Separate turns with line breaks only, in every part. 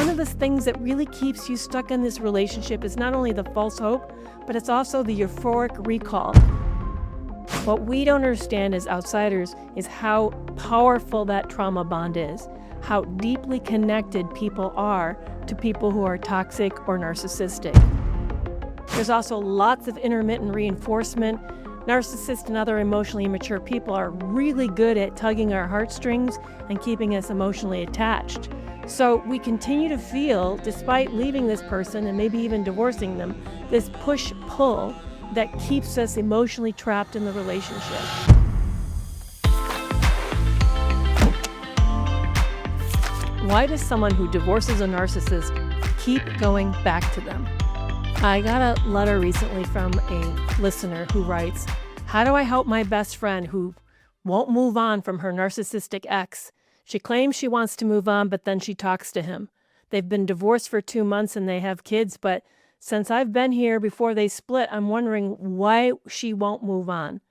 one of the things that really keeps you stuck in this relationship is not only the false hope, but it's also the euphoric recall. What we don't understand as outsiders is how powerful that trauma bond is, how deeply connected people are to people who are toxic or narcissistic. There's also lots of intermittent reinforcement. Narcissists and other emotionally immature people are really good at tugging our heartstrings and keeping us emotionally attached. So we continue to feel, despite leaving this person and maybe even divorcing them, this push-pull that keeps us emotionally trapped in the relationship. Why does someone who divorces a narcissist keep going back to them? I got a letter recently from a listener who writes, "How do I help my best friend who won't move on from her narcissistic ex? She claims she wants to move on, but then she talks to him. They've been divorced for 2 months and they have kids, but since I've been here before they split, I'm wondering why she won't move on."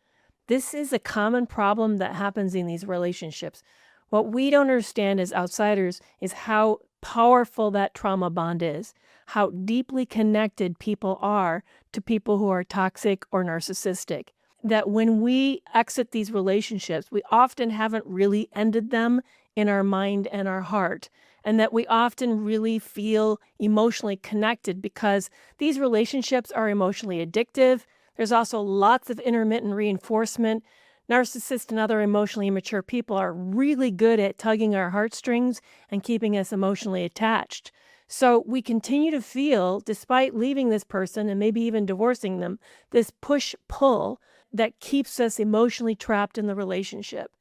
This is a common problem that happens in these relationships. What we don't understand as outsiders is how powerful that trauma bond is, how deeply connected people are to people who are toxic or narcissistic. That when we exit these relationships, we often haven't really ended them in our mind and our heart, and that we often really feel emotionally connected because these relationships are emotionally addictive. There's also lots of intermittent reinforcement. Narcissists and other emotionally immature people are really good at tugging our heartstrings and keeping us emotionally attached. So we continue to feel, despite leaving this person and maybe even divorcing them, this push-pull that keeps us emotionally trapped in the relationship.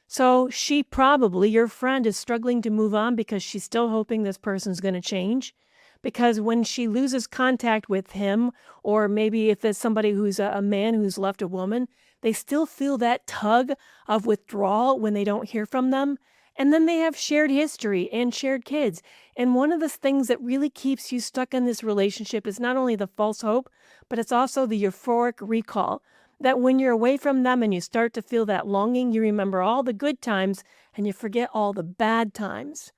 So she probably, your friend, is struggling to move on because she's still hoping this person's going to change. Because when she loses contact with him, or maybe if it's somebody who's a man who's left a woman, they still feel that tug of withdrawal when they don't hear from them. And then they have shared history and shared kids. And one of the things that really keeps you stuck in this relationship is not only the false hope, but it's also the euphoric recall. That when you're away from them and you start to feel that longing, you remember all the good times and you forget all the bad times.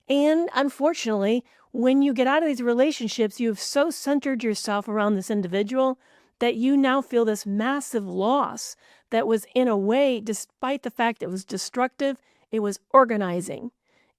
And unfortunately, when you get out of these relationships, you have so centered yourself around this individual that you now feel this massive loss that was, in a way, despite the fact it was destructive, it was organizing.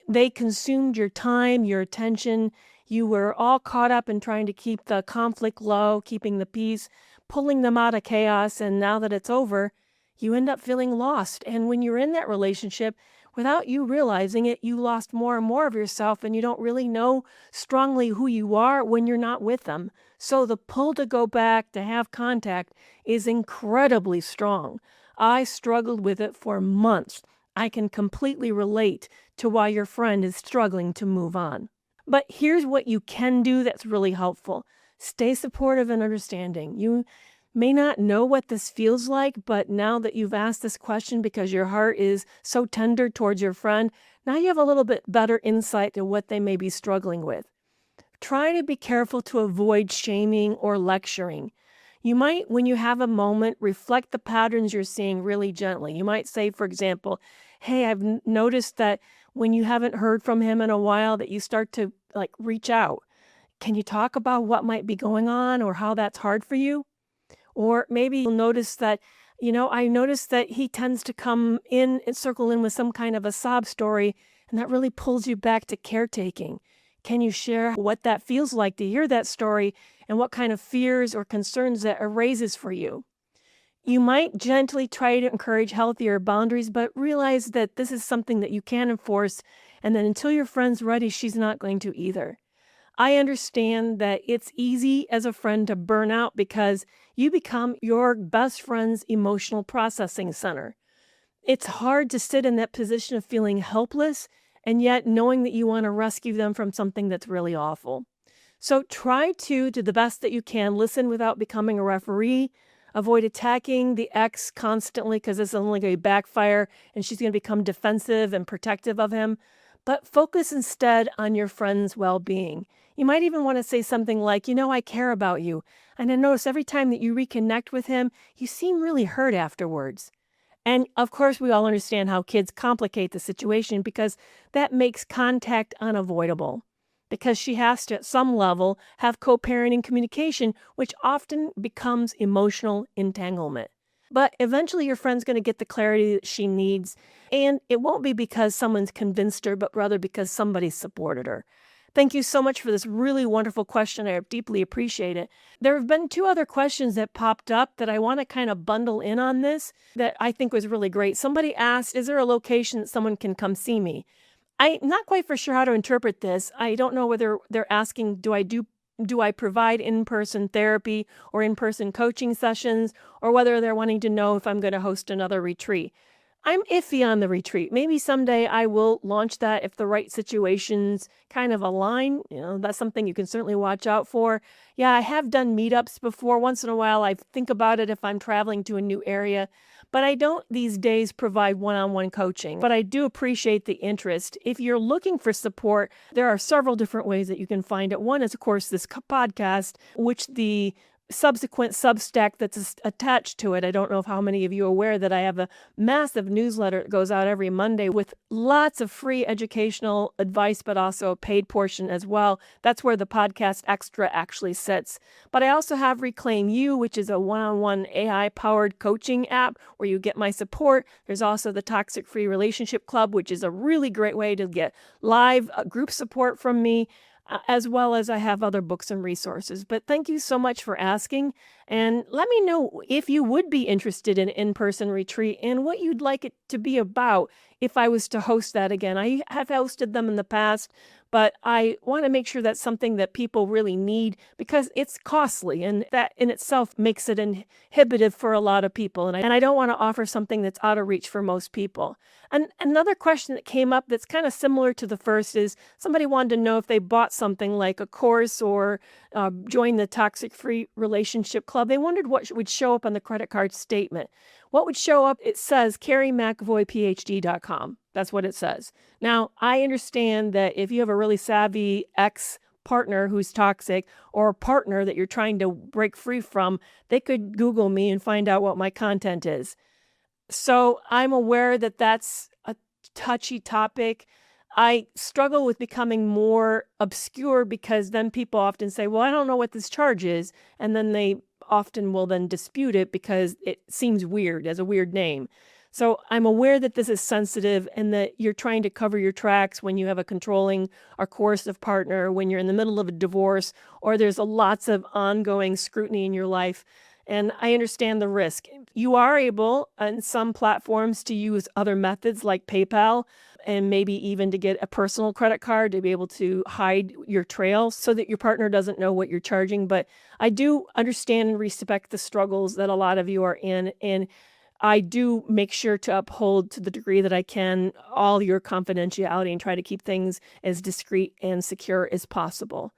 They consumed your time, your attention. You were all caught up in trying to keep the conflict low, keeping the peace, pulling them out of chaos. And now that it's over, you end up feeling lost. And when you're in that relationship, without you realizing it, you lost more and more of yourself, and you don't really know strongly who you are when you're not with them. So the pull to go back, to have contact, is incredibly strong. I struggled with it for months. I can completely relate to why your friend is struggling to move on. But here's what you can do that's really helpful. Stay supportive and understanding. You may not know what this feels like, but now that you've asked this question because your heart is so tender towards your friend, now you have a little bit better insight to what they may be struggling with. Try to be careful to avoid shaming or lecturing. You might, when you have a moment, reflect the patterns you're seeing really gently. You might say, for example, "Hey, I've noticed that when you haven't heard from him in a while, that you start to reach out. Can you talk about what might be going on or how that's hard for you?" Or maybe you'll notice that, I noticed that he tends to come in and circle in with some kind of a sob story, and that really pulls you back to caretaking. Can you share what that feels like to hear that story and what kind of fears or concerns that raises for you? You might gently try to encourage healthier boundaries, but realize that this is something that you can enforce, and that until your friend's ready, she's not going to either. I understand that it's easy as a friend to burn out because you become your best friend's emotional processing center. It's hard to sit in that position of feeling helpless and yet knowing that you want to rescue them from something that's really awful. So try to the best that you can, listen without becoming a referee. Avoid attacking the ex constantly because this is only going to backfire and she's going to become defensive and protective of him. But focus instead on your friend's well-being. You might even want to say something like, "I care about you. And I notice every time that you reconnect with him, you seem really hurt afterwards." And of course, we all understand how kids complicate the situation because that makes contact unavoidable. because she has to, at some level, have co-parenting communication, which often becomes emotional entanglement. But eventually your friend's going to get the clarity that she needs, and it won't be because someone's convinced her, but rather because somebody supported her. Thank you so much for this really wonderful question. I deeply appreciate it. There have been 2 other questions that popped up that I want to kind of bundle in on this that I think was really great. Somebody asked, is there a location that someone can come see me? I'm not quite for sure how to interpret this. I don't know whether they're asking, do I provide in-person therapy or in-person coaching sessions, or whether they're wanting to know if I'm going to host another retreat. I'm iffy on the retreat. Maybe someday I will launch that if the right situations kind of align. That's something you can certainly watch out for. Yeah, I have done meetups before. Once in a while, I think about it if I'm traveling to a new area, but I don't these days provide one-on-one coaching. But I do appreciate the interest. If you're looking for support, there are several different ways that you can find it. One is, of course, this podcast, which the subsequent Substack that's attached to it. I don't know if how many of you are aware that I have a massive newsletter that goes out every Monday with lots of free educational advice, but also a paid portion as well. That's where the podcast extra actually sits. But I also have Reclaim You, which is a one-on-one AI-powered coaching app where you get my support. There's also the Toxic Free Relationship Club, which is a really great way to get live group support from me, as well as I have other books and resources. But thank you so much for asking. And let me know if you would be interested in an in-person retreat and what you'd like it to be about if I was to host that again. I have hosted them in the past, but I want to make sure that's something that people really need because it's costly, and that in itself makes it inhibitive for a lot of people. And I don't want to offer something that's out of reach for most people. And another question that came up that's kind of similar to the first is somebody wanted to know if they bought something like a course or joined the Toxic Free Relationship Club. They wondered what would show up on the credit card statement. What would show up? It says KerryMcAvoyPhD.com. That's what it says. Now, I understand that if you have a really savvy ex-partner who's toxic or a partner that you're trying to break free from, they could Google me and find out what my content is. So I'm aware that that's a touchy topic. I struggle with becoming more obscure because then people often say, well, I don't know what this charge is. And then they often will then dispute it because it seems weird as a weird name. So I'm aware that this is sensitive and that you're trying to cover your tracks when you have a controlling or coercive partner, when you're in the middle of a divorce, or there's lots of ongoing scrutiny in your life. And I understand the risk. You are able on some platforms to use other methods like PayPal and maybe even to get a personal credit card to be able to hide your trail so that your partner doesn't know what you're charging. But I do understand and respect the struggles that a lot of you are in. And I do make sure to uphold, to the degree that I can, all your confidentiality and try to keep things as discreet and secure as possible.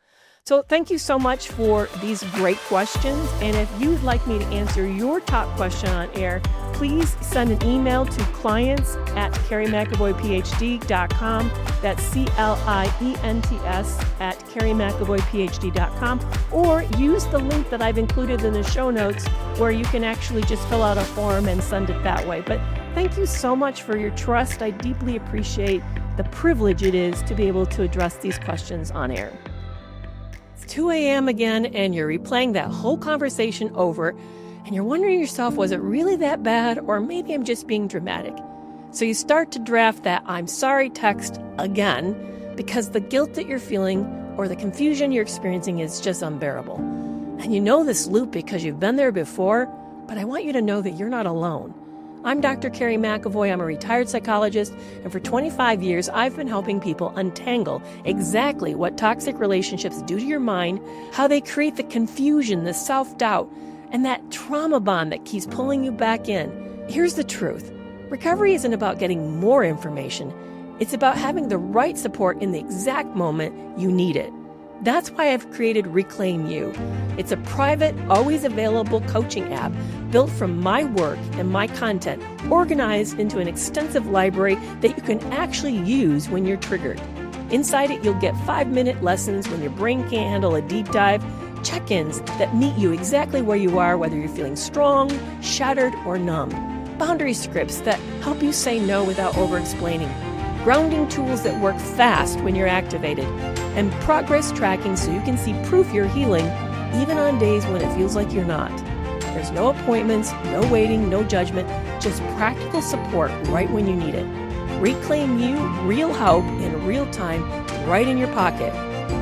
So thank you so much for these great questions. And if you'd like me to answer your top question on air, please send an email to clients@KerryMcAvoyPhD.com. That's CLIENTS@KerryMcAvoyPhD.com. Or use the link that I've included in the show notes where you can actually just fill out a form and send it that way. But thank you so much for your trust. I deeply appreciate the privilege it is to be able to address these questions on air. 2 a.m. again, and you're replaying that whole conversation over, and you're wondering yourself, was it really that bad, or maybe I'm just being dramatic? So you start to draft that I'm sorry text again, because the guilt that you're feeling or the confusion you're experiencing is just unbearable. And you know this loop because you've been there before, but I want you to know that you're not alone. I'm Dr. Kerry McAvoy. I'm a retired psychologist, and for 25 years, I've been helping people untangle exactly what toxic relationships do to your mind, how they create the confusion, the self-doubt, and that trauma bond that keeps pulling you back in. Here's the truth. Recovery isn't about getting more information. It's about having the right support in the exact moment you need it. That's why I've created Reclaim You. It's a private, always available coaching app built from my work and my content, organized into an extensive library that you can actually use when you're triggered. Inside it, you'll get 5-minute lessons when your brain can't handle a deep dive, check-ins that meet you exactly where you are, whether you're feeling strong, shattered, or numb, boundary scripts that help you say no without over-explaining, grounding tools that work fast when you're activated, and progress tracking so you can see proof you're healing even on days when it feels like you're not. There's no appointments, no waiting, no judgment, just practical support right when you need it. Reclaim you, real help in real time, right in your pocket.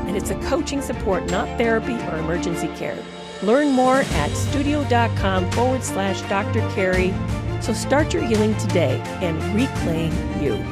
And it's a coaching support, not therapy or emergency care. Learn more at studio.com/Dr. Kerry. So start your healing today and reclaim you.